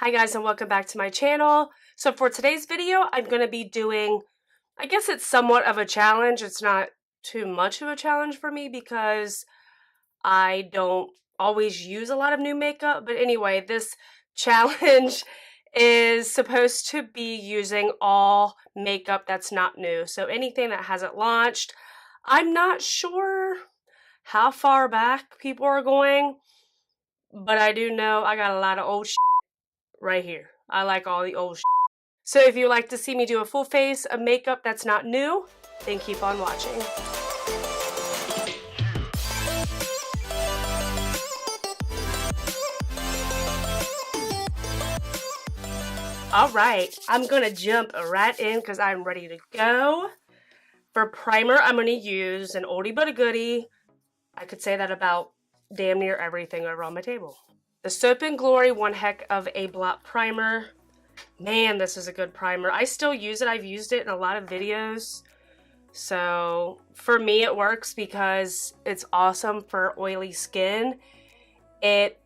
Hi guys, and welcome back to my channel. So for today's video, I'm going to be doing, I guess it's somewhat of a challenge. It's not too much of a challenge for me because I don't always use a lot of new makeup. But anyway, this challenge is supposed to be using all makeup that's not new. So anything that hasn't launched. I'm not sure how far back people are going, but I do know I got a lot of old shit right here. I like all the old shit. So if you like to see me do a full face of makeup that's not new, then keep on watching. Alright, I'm going to jump right in because I'm ready to go. For primer, I'm going to use an oldie but a goodie. I could say that about damn near everything over on my table. The Soap & Glory One Heck of a Blot Primer. Man, this is a good primer. I still use it. I've used it in a lot of videos. So for me, it works because it's awesome for oily skin. It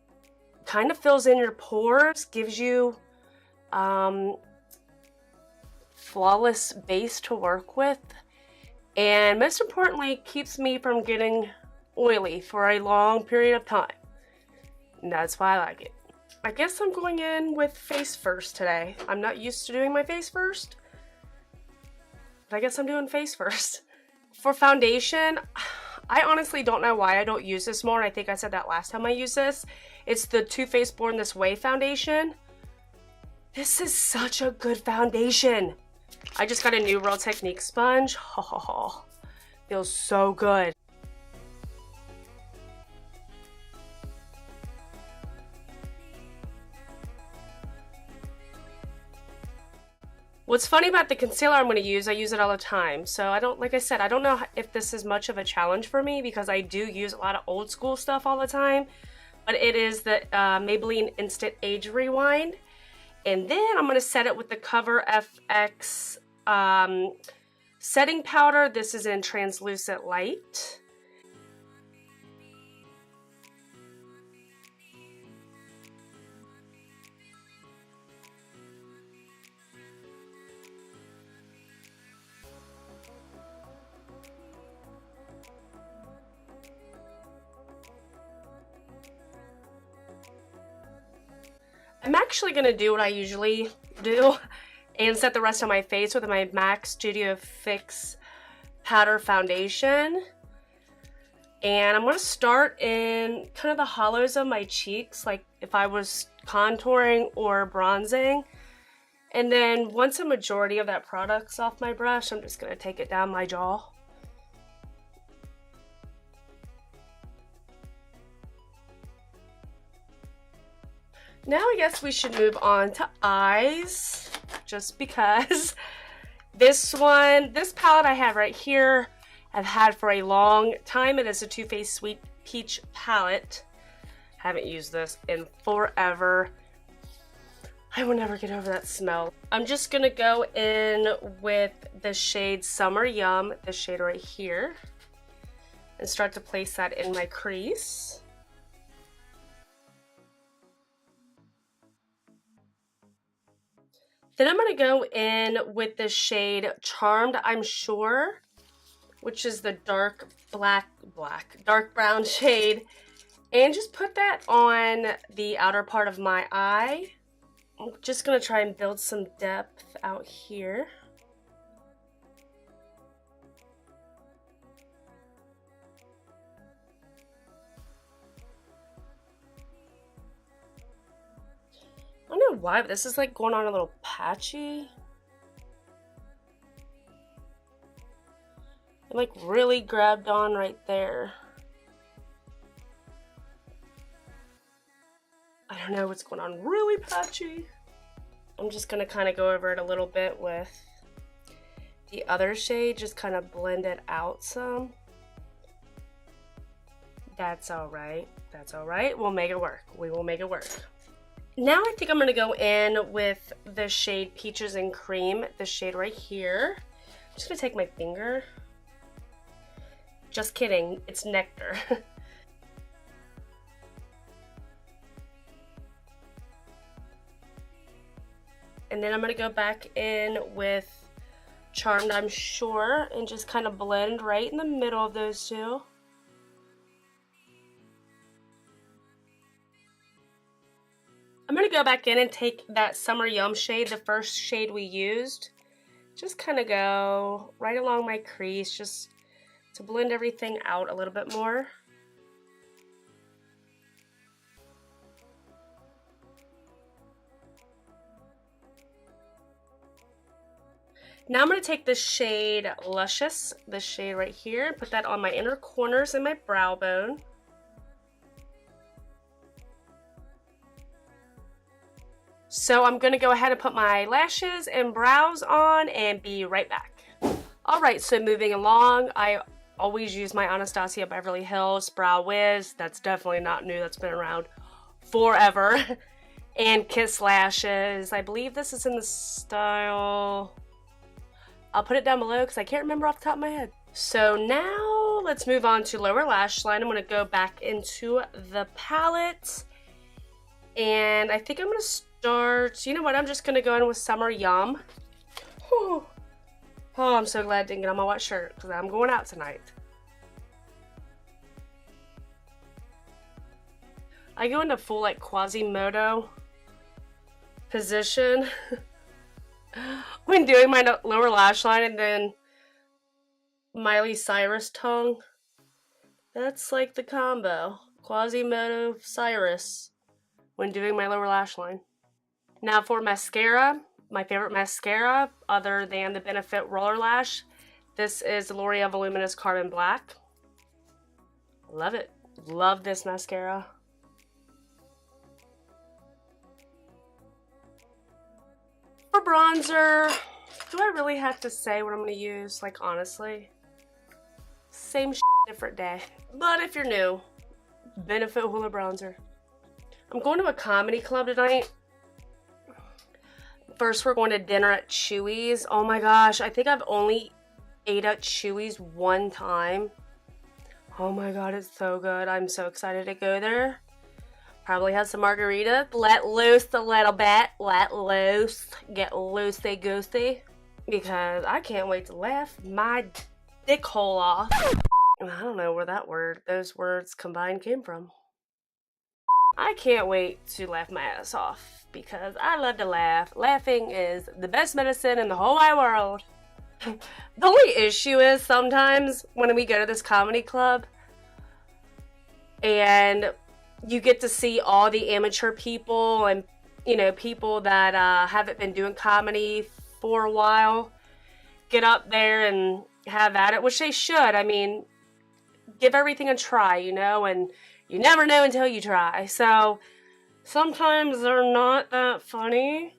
kind of fills in your pores, gives you flawless base to work with, and most importantly, keeps me from getting oily for a long period of time. And that's why I like it. I guess I'm going in with face first today. I'm not used to doing my face first, but I guess I'm doing face first. For foundation, I honestly don't know why I don't use this more, and I think I said that last time I used this. It's the Too Faced Born This Way foundation. This is such a good foundation. I just got a new Real Technique sponge. Oh, feels so good. What's funny about the concealer I'm going to use, I use it all the time. So I don't, like I said, I don't know if this is much of a challenge for me because I do use a lot of old school stuff all the time. But it is the Maybelline Instant Age Rewind. And then I'm going to set it with the Cover FX setting powder. This is in Translucent Light. I'm actually going to do what I usually do and set the rest of my face with my MAC Studio Fix Powder Foundation. And I'm going to start in kind of the hollows of my cheeks, like if I was contouring or bronzing. And then once a majority of that product's off my brush, I'm just going to take it down my jaw. Now I guess we should move on to eyes, just because this palette I have right here, I've had for a long time. It is a Too Faced Sweet Peach palette. Haven't used this in forever. I will never get over that smell. I'm just gonna go in with the shade Summer Yum, this shade right here, and start to place that in my crease. Then I'm going to go in with the shade Charmed, I'm Sure, which is the dark brown shade, and just put that on the outer part of my eye. I'm just going to try and build some depth out here. I don't know why, but this is like going on a little patchy. It like really grabbed on right there. I don't know what's going on, really patchy. I'm just gonna kind of go over it a little bit with the other shade, just kind of blend it out some. That's all right, that's all right. We'll make it work, we will make it work. Now I think I'm going to go in with the shade Peaches and Cream, the shade right here. I'm just going to take my finger. Just kidding, it's Nectar. And then I'm going to go back in with Charmed, I'm Sure, and just kind of blend right in the middle of those two. I'm going to go back in and take that Summer Yum shade, the first shade we used. Just kind of go right along my crease, just to blend everything out a little bit more. Now I'm going to take this shade Luscious, this shade right here, and put that on my inner corners and my brow bone. So I'm going to go ahead and put my lashes and brows on and be right back. Alright, so moving along, I always use my Anastasia Beverly Hills Brow Wiz. That's definitely not new, that's been around forever. And Kiss Lashes. I believe this is in the style... I'll put it down below because I can't remember off the top of my head. So now let's move on to lower lash line. I'm going to go back into the palette. And I think I'm going to start, you know what, I'm just going to go in with Summer Yum. Whew. Oh, I'm so glad I didn't get on my white shirt because I'm going out tonight. I go into full like Quasimodo position when doing my lower lash line, and then Miley Cyrus tongue. That's like the combo. Quasimodo Cyrus when doing my lower lash line. Now for mascara, my favorite mascara other than the Benefit Roller Lash, this is the L'Oreal Voluminous Carbon Black. Love it. Love this mascara. For bronzer, do I really have to say what I'm going to use? Like, honestly, same shit, different day. But if you're new, Benefit Hoola Bronzer. I'm going to a comedy club tonight. First, we're going to dinner at Chewy's. Oh my gosh, I think I've only ate at Chewy's one time. Oh my god, it's so good. I'm so excited to go there. Probably have some margarita. Let loose a little bit. Let loose. Get loosey goosey. Because I can't wait to laugh my dick hole off. I don't know where those words combined came from. I can't wait to laugh my ass off because I love to laugh. Laughing is the best medicine in the whole wide world. The only issue is sometimes when we go to this comedy club and you get to see all the amateur people and, you know, people that haven't been doing comedy for a while get up there and have at it, which they should. I mean, give everything a try, you know, and you never know until you try. So sometimes they're not that funny,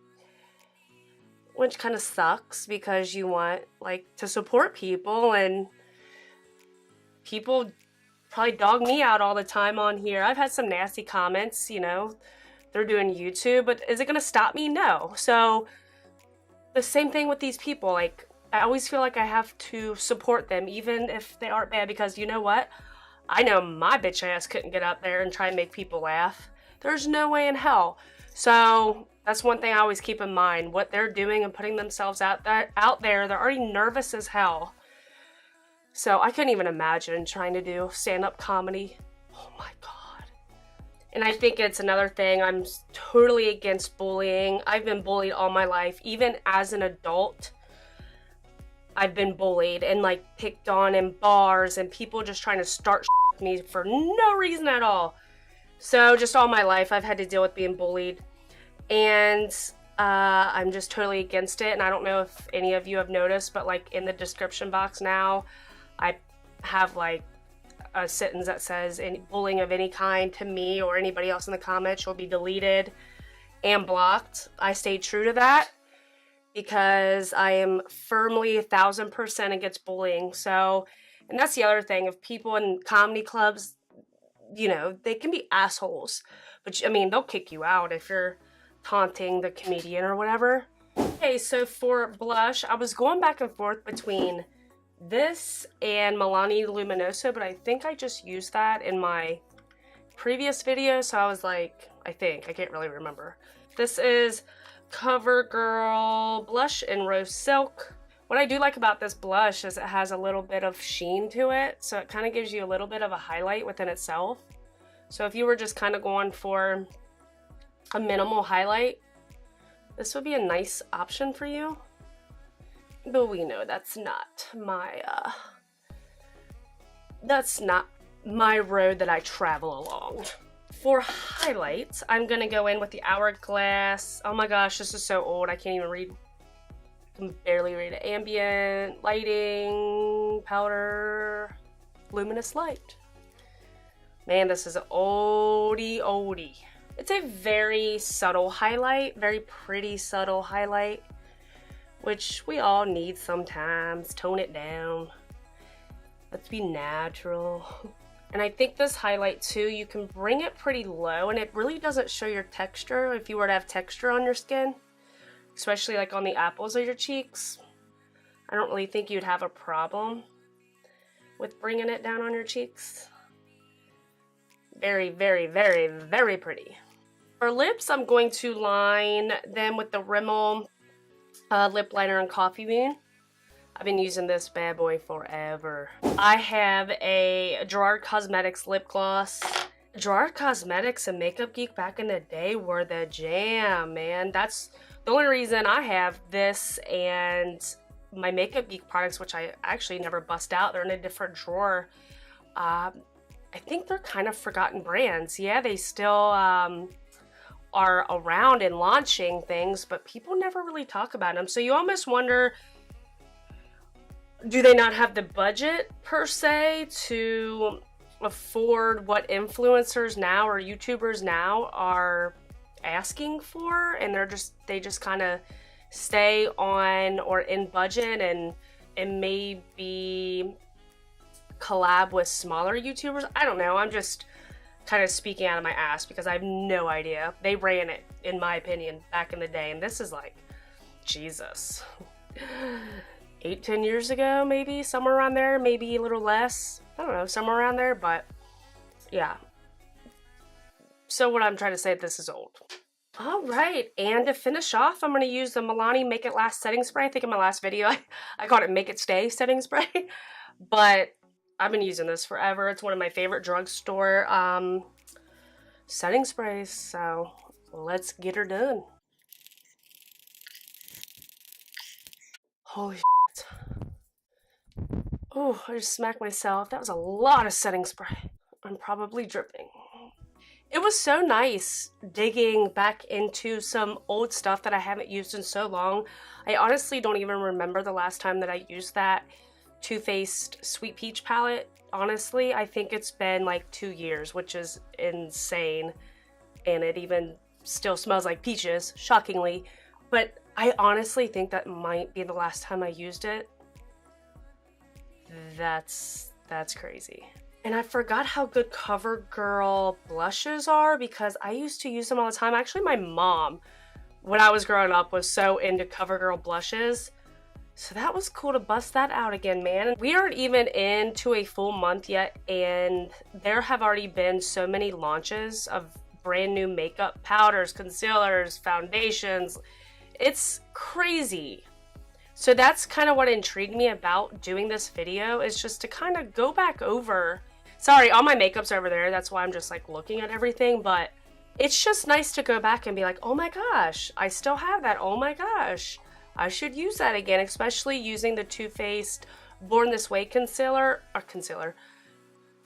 which kind of sucks because you want, like, to support people, and people probably dog me out all the time on here. I've had some nasty comments, you know, they're doing YouTube, but is it going to stop me? No. So the same thing with these people. Like, I always feel like I have to support them, even if they aren't bad, because you know what? I know my bitch ass couldn't get up there and try and make people laugh. There's no way in hell. So that's one thing I always keep in mind. What they're doing and putting themselves out there, they're already nervous as hell. So I couldn't even imagine trying to do stand-up comedy. Oh my god. And I think it's another thing. I'm totally against bullying. I've been bullied all my life. Even as an adult, I've been bullied and, like, picked on in bars and people just trying to start with me for no reason at all. So just all my life I've had to deal with being bullied. And I'm just totally against it. And I don't know if any of you have noticed, but, like, in the description box now, I have, like, a sentence that says any bullying of any kind to me or anybody else in the comments will be deleted and blocked. I stay true to that because I am firmly 1000% against bullying. So, and that's the other thing. If people in comedy clubs, you know, they can be assholes. But, I mean, they'll kick you out if you're taunting the comedian or whatever. Okay, so for blush, I was going back and forth between this and Milani Luminoso, but I think I just used that in my previous video, so I was like, I think. I can't really remember. This is CoverGirl Blush in Rose Silk. What I do like about this blush is it has a little bit of sheen to it, so it kind of gives you a little bit of a highlight within itself. So if you were just kind of going for a minimal highlight, this would be a nice option for you. But we know that's not my road that I travel along. For highlights, I'm gonna go in with the Hourglass. Oh my gosh, this is so old. I can't even read. I can barely read it. Ambient lighting powder, luminous light. Man, this is an oldie. It's a very subtle highlight, very pretty subtle highlight, which we all need sometimes. Tone it down. Let's be natural. And I think this highlight too, you can bring it pretty low and it really doesn't show your texture if you were to have texture on your skin, especially like on the apples of your cheeks. I don't really think you'd have a problem with bringing it down on your cheeks. Very, very, very, very pretty. For lips, I'm going to line them with the Rimmel lip liner in Coffee Bean. I've been using this bad boy forever. I have a Gerard Cosmetics lip gloss. Gerard Cosmetics and Makeup Geek back in the day were the jam, man. That's the only reason I have this and my Makeup Geek products, which I actually never bust out. They're in a different drawer. I think they're kind of forgotten brands. Yeah, they still are around and launching things, but people never really talk about them. So you almost wonder, do they not have the budget per se to afford what influencers now or YouTubers now are asking for, and they just kind of stay on or in budget and maybe collab with smaller YouTubers? I don't know. I'm just kind of speaking out of my ass because I have no idea. They ran it, in my opinion, back in the day, and this is like, Jesus, 8-10 years ago, maybe, somewhere around there, maybe a little less. I don't know, somewhere around there, but yeah. So what I'm trying to say, this is old. All right, and to finish off, I'm going to use the Milani Make It Last setting spray. I think in my last video, I called it Make It Stay setting spray, but I've been using this forever. It's one of my favorite drugstore setting sprays, so let's get her done. Holy shit. Oh, I just smacked myself. That was a lot of setting spray. I'm probably dripping. It was so nice digging back into some old stuff that I haven't used in so long. I honestly don't even remember the last time that I used that Too Faced Sweet Peach palette. Honestly, I think it's been like 2 years, which is insane. And it even still smells like peaches, shockingly. But I honestly think that might be the last time I used it. That's crazy. And I forgot how good CoverGirl blushes are because I used to use them all the time. Actually, my mom, when I was growing up, was so into CoverGirl blushes. So that was cool to bust that out again, man. We aren't even into a full month yet, and there have already been so many launches of brand new makeup powders, concealers, foundations. It's crazy. So that's kind of what intrigued me about doing this video, is just to kind of go back over. Sorry, all my makeup's over there. That's why I'm just like looking at everything, but it's just nice to go back and be like, oh my gosh, I still have that. Oh my gosh, I should use that again, especially using the Too Faced Born This Way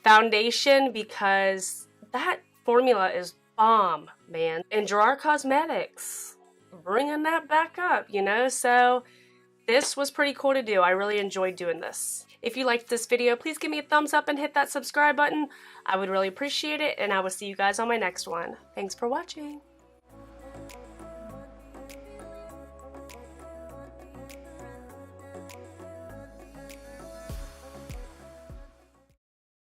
foundation, because that formula is bomb, man. And Gerard Cosmetics, bringing that back up, you know? So this was pretty cool to do. I really enjoyed doing this. If you liked this video, please give me a thumbs up and hit that subscribe button. I would really appreciate it, and I will see you guys on my next one. Thanks for watching.